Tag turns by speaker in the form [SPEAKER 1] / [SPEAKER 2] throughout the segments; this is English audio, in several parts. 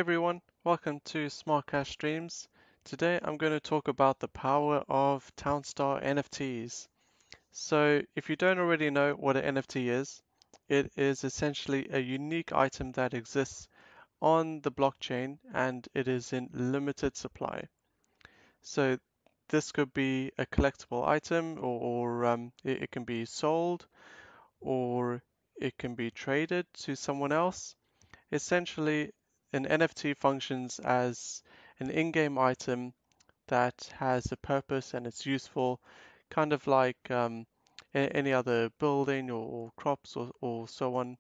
[SPEAKER 1] everyone, welcome to Smart Cash Streams. Today I'm going to talk about the power of townstar NFTs. So if you don't already know what an NFT is, it is essentially a unique item that exists on the blockchain and it is in limited supply. So this could be a collectible item or it can be sold or it can be traded to someone else. Essentially, an NFT functions as an in-game item that has a purpose and it's useful, kind of like any other building or crops or so on,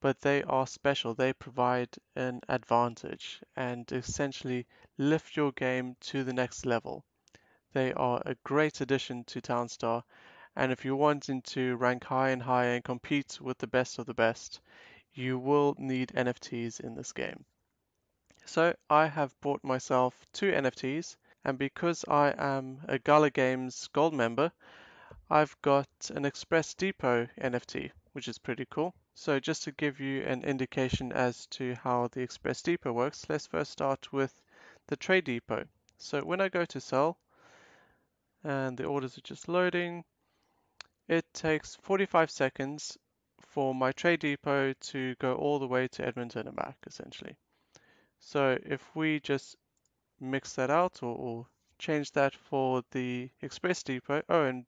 [SPEAKER 1] but they are special. They provide an advantage and essentially lift your game to the next level. They are a great addition to Townstar, and if you're wanting to rank high and higher and compete with the best of the best, you will need NFTs in this game. So I have bought myself two NFTs, and because I am a Gala Games gold member, I've got an Express Depot NFT, which is pretty cool. So just to give you an indication as to how the Express Depot works, let's first start with the Trade Depot. So when I go to sell, and the orders are just loading, it takes 45 seconds for my Trade Depot to go all the way to Edmonton and back, essentially. So if we just mix that out or change that for the Express Depot. Oh, and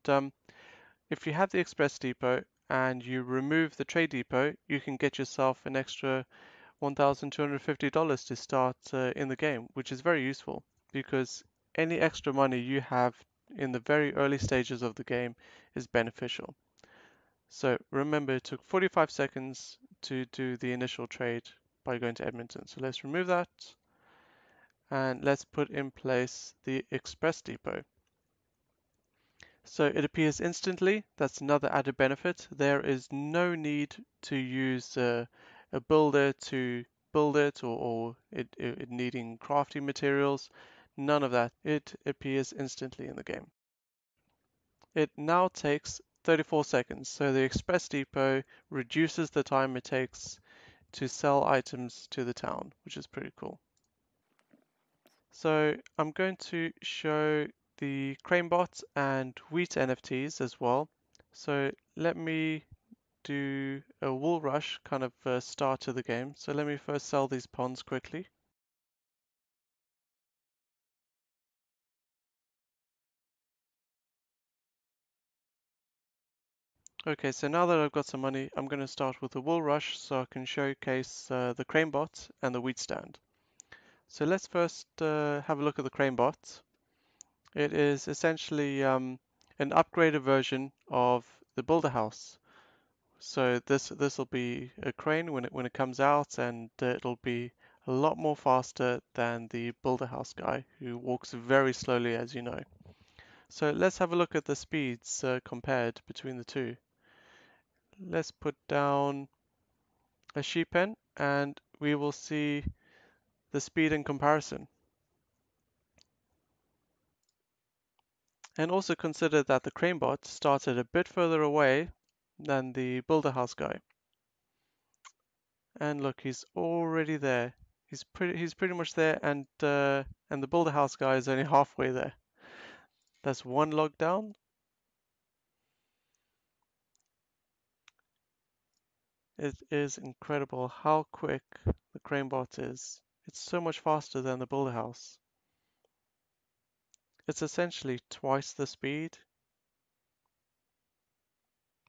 [SPEAKER 1] if you have the Express Depot and you remove the Trade Depot, you can get yourself an extra $1,250 to start in the game, which is very useful because any extra money you have in the very early stages of the game is beneficial. So remember, it took 45 seconds to do the initial trade by going to Edmonton. So let's remove that and let's put in place the Express Depot. So it appears instantly. That's another added benefit. There is no need to use a builder to build it or it needing crafting materials. None of that. It appears instantly in the game. It now takes 34 seconds. So the Express Depot reduces the time it takes to sell items to the town, which is pretty cool. So I'm going to show the CraneBot and wheat NFTs as well. So let me do a wool rush kind of start to the game. So let me first sell these ponds quickly. Okay, so now that I've got some money, I'm going to start with the wool rush so I can showcase the CraneBot and the wheat stand. So let's first have a look at the CraneBot. It is essentially an upgraded version of the Builder House. So this will be a crane when it comes out, and it'll be a lot more faster than the Builder House guy, who walks very slowly, as you know. So let's have a look at the speeds compared between the two. Let's put down a sheep pen, and we will see the speed in comparison. And also consider that the CraneBot started a bit further away than the Builder House guy. And look, he's already there. He's pretty much there, and the Builder House guy is only halfway there. That's one log down. It is incredible how quick the CraneBot is. It's so much faster than the Builder House. It's essentially twice the speed.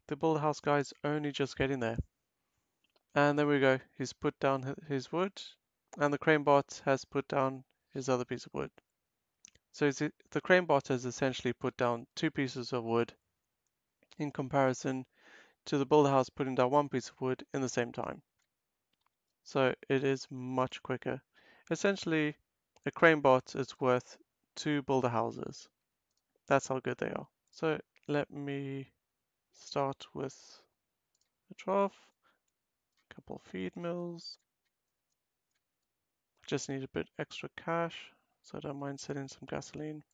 [SPEAKER 1] The Builder House guy is only just getting there. And there we go. He's put down his wood, and the CraneBot has put down his other piece of wood. So the CraneBot has essentially put down two pieces of wood in comparison to the Builder House putting down one piece of wood in the same time. So it is much quicker. Essentially, a CraneBot is worth two Builder Houses. That's how good they are. So let me start with a trough, a couple feed mills. Just need a bit extra cash, so I don't mind selling some gasoline.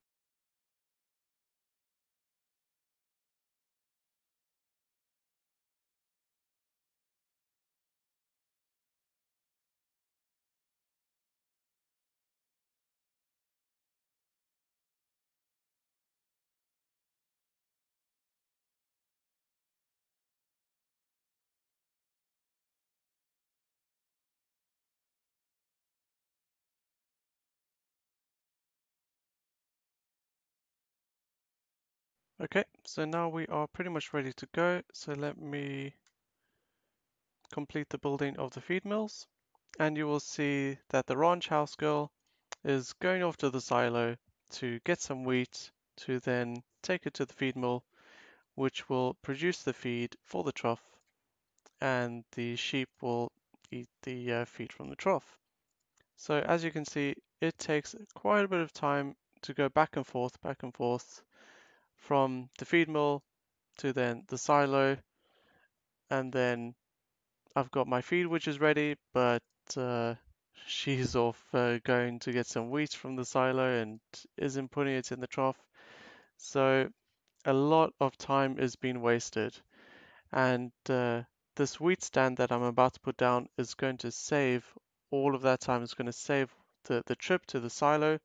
[SPEAKER 1] Okay, so now we are pretty much ready to go. So let me complete the building of the feed mills, and you will see that the ranch house girl is going off to the silo to get some wheat to then take it to the feed mill, which will produce the feed for the trough, and the sheep will eat the feed from the trough. So as you can see, it takes quite a bit of time to go back and forth from the feed mill to then the silo, and then I've got my feed which is ready, but uh, she's off going to get some wheat from the silo and isn't putting it in the trough. So a lot of time is being wasted, and this wheat stand that I'm about to put down is going to save all of that time. It's going to save the trip to the silo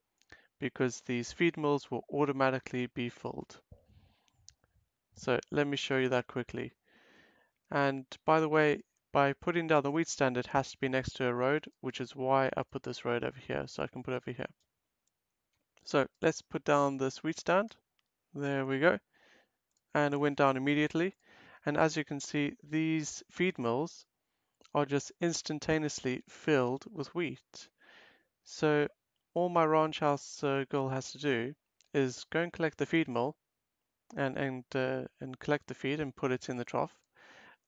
[SPEAKER 1] because these feed mills will automatically be filled. So let me show you that quickly. And by the way, by putting down the wheat stand, it has to be next to a road, which is why I put this road over here. So I can put it over here. So let's put down this wheat stand. There we go. And it went down immediately. And as you can see, these feed mills are just instantaneously filled with wheat. So all my ranch house girl has to do is go and collect the feed mill and collect the feed and put it in the trough,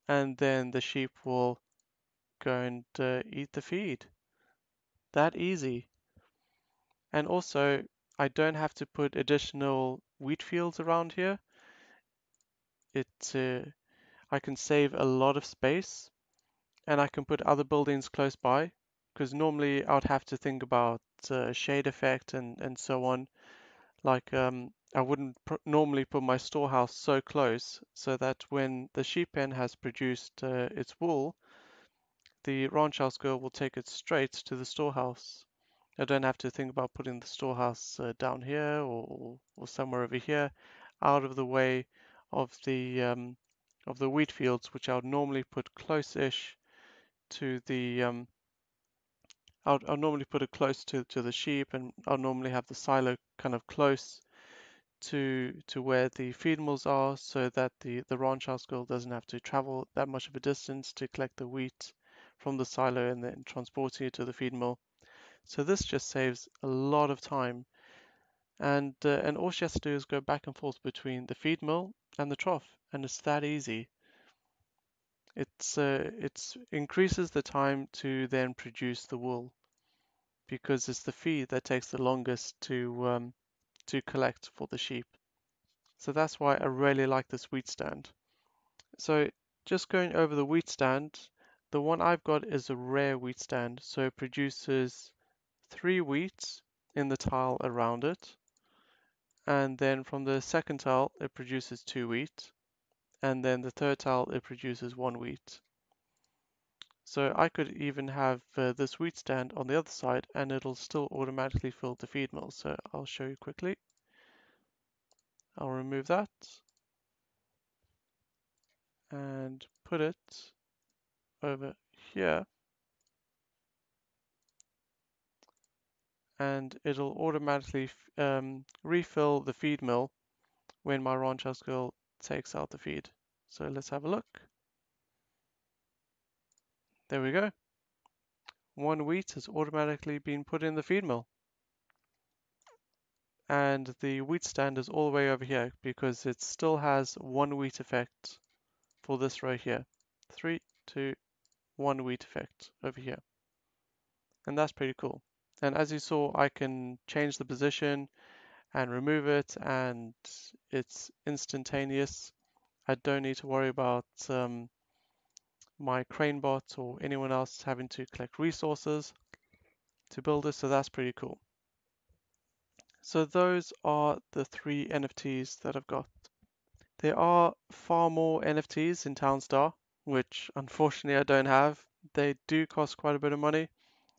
[SPEAKER 1] and then the sheep will go and eat the feed. That easy. And also, I don't have to put additional wheat fields around here. I can save a lot of space, and I can put other buildings close by, because normally I would have to think about shade effect and so on. Like I wouldn't normally put my storehouse so close so that when the sheep pen has produced its wool, the ranch house girl will take it straight to the storehouse. I don't have to think about putting the storehouse down here or somewhere over here, out of the way of the wheat fields, which I would normally put close-ish to the I'll normally put it close to the sheep, and I'll normally have the silo kind of close to where the feed mills are, so that the ranch house girl doesn't have to travel that much of a distance to collect the wheat from the silo and then transporting it to the feed mill. So this just saves a lot of time, and all she has to do is go back and forth between the feed mill and the trough, and it's that easy. It's increases the time to then produce the wool because it's the feed that takes the longest to collect for the sheep. So that's why I really like this wheat stand. So just going over the wheat stand, the one I've got is a rare wheat stand, so it produces 3 wheat in the tile around it, and then from the second tile it produces 2 wheat, and then the third tile it produces 1 wheat. So I could even have this wheat stand on the other side and it'll still automatically fill the feed mill. So I'll show you quickly. I'll remove that and put it over here, and it'll automatically refill the feed mill when my ranch house girl takes out the feed. So let's have a look. There we go. 1 wheat has automatically been put in the feed mill. And the wheat stand is all the way over here because it still has 1 wheat effect for this row here. 3, 2, 1 wheat effect over here. And that's pretty cool. And as you saw, I can change the position and remove it, and it's instantaneous. I don't need to worry about my CraneBot or anyone else having to collect resources to build this, so that's pretty cool. So those are the 3 NFTs that I've got. There are far more NFTs in Townstar, which unfortunately I don't have. They do cost quite a bit of money,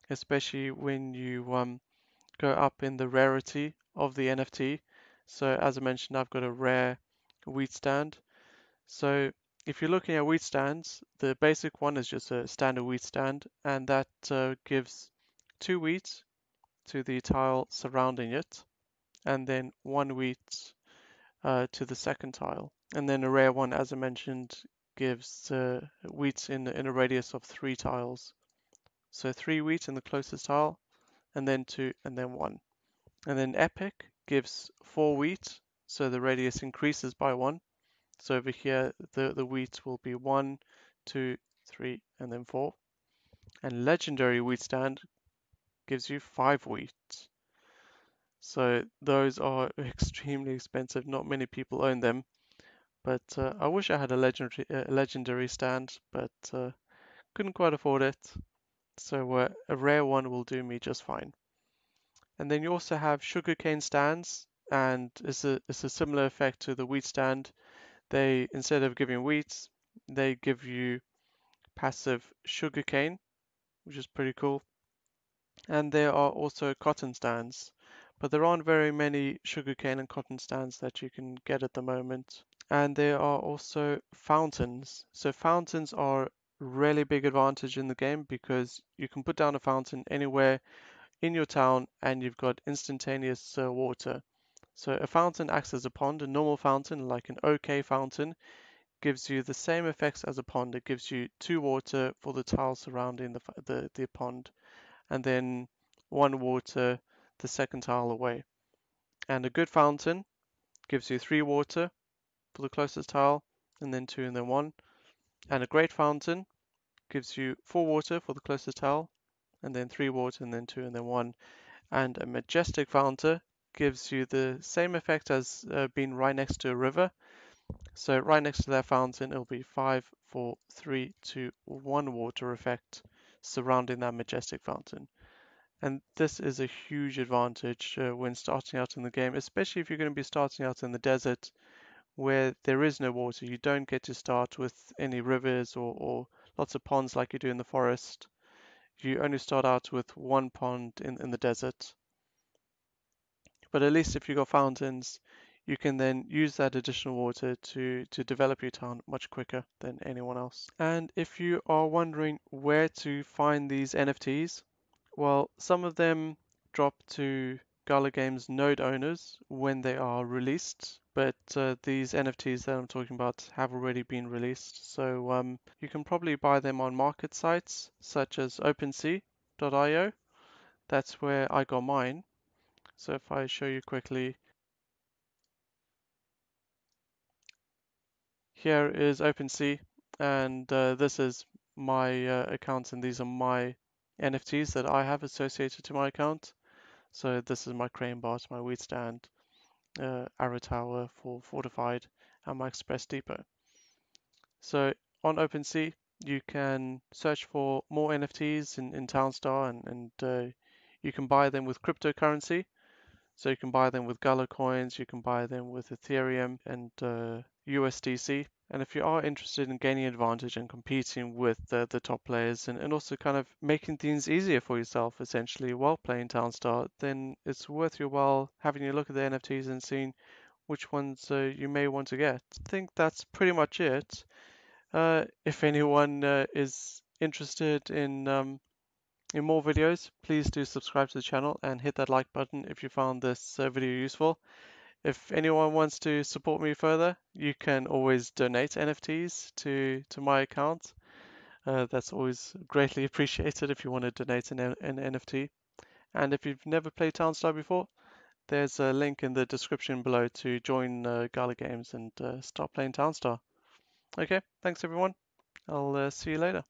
[SPEAKER 1] especially when you go up in the rarity of the NFT. So as I mentioned, I've got a rare wheat stand. So if you're looking at wheat stands, the basic one is just a standard wheat stand, and that gives 2 wheat to the tile surrounding it, and then 1 wheat to the second tile. And then a rare one, as I mentioned, gives wheat in a radius of 3 tiles. So 3 wheat in the closest tile, and then 2, and then 1. And then epic gives 4 wheat, so the radius increases by 1. So over here, the wheat will be 1, 2, 3, and then 4. And legendary wheat stand gives you 5 wheat. So those are extremely expensive. Not many people own them. But I wish I had a legendary stand, but couldn't quite afford it. So a rare one will do me just fine. And then you also have sugarcane stands, and it's a similar effect to the wheat stand. They, instead of giving wheat, they give you passive sugarcane, which is pretty cool. And there are also cotton stands, but there aren't very many sugarcane and cotton stands that you can get at the moment. And there are also fountains. So fountains are a really big advantage in the game because you can put down a fountain anywhere in your town and you've got instantaneous water. So a fountain acts as a pond. A normal fountain, like an OK fountain, gives you the same effects as a pond. It gives you 2 water for the tile surrounding the pond, and then 1 water the second tile away. And a good fountain gives you 3 water for the closest tile, and then 2 and then 1. And a great fountain gives you 4 water for the closest tile, and then 3 water, and then 2 and then 1. And a majestic fountain gives you the same effect as being right next to a river. So right next to that fountain, it'll be 5, 4, 3, 2, 1 water effect surrounding that majestic fountain. And this is a huge advantage when starting out in the game, especially if you're going to be starting out in the desert where there is no water. You don't get to start with any rivers or lots of ponds like you do in the forest. You only start out with 1 pond in the desert. But at least if you've got fountains, you can then use that additional water to develop your town much quicker than anyone else. And if you are wondering where to find these NFTs, well, some of them drop to Gala Games node owners when they are released, but these NFTs that I'm talking about have already been released. So you can probably buy them on market sites such as OpenSea.io. That's where I got mine. So if I show you quickly, here is OpenSea, and this is my account, and these are my NFTs that I have associated to my account. So this is my CraneBot, my wheat stand, arrow tower for fortified, and my express depot. So on OpenSea, you can search for more NFTs in townstar, and you can buy them with cryptocurrency. So you can buy them with Gala Coins, you can buy them with Ethereum and USDC. And if you are interested in gaining advantage and competing with the top players and also kind of making things easier for yourself essentially while playing Townstar, then it's worth your while having a look at the NFTs and seeing which ones you may want to get. I think that's pretty much it. If anyone is interested in more videos, please do subscribe to the channel and hit that like button if you found this video useful. If anyone wants to support me further, you can always donate NFTs to my account. That's always greatly appreciated if you want to donate an NFT. And if you've never played Townstar before, there's a link in the description below to join Gala Games and start playing Townstar. Okay, thanks everyone. I'll see you later.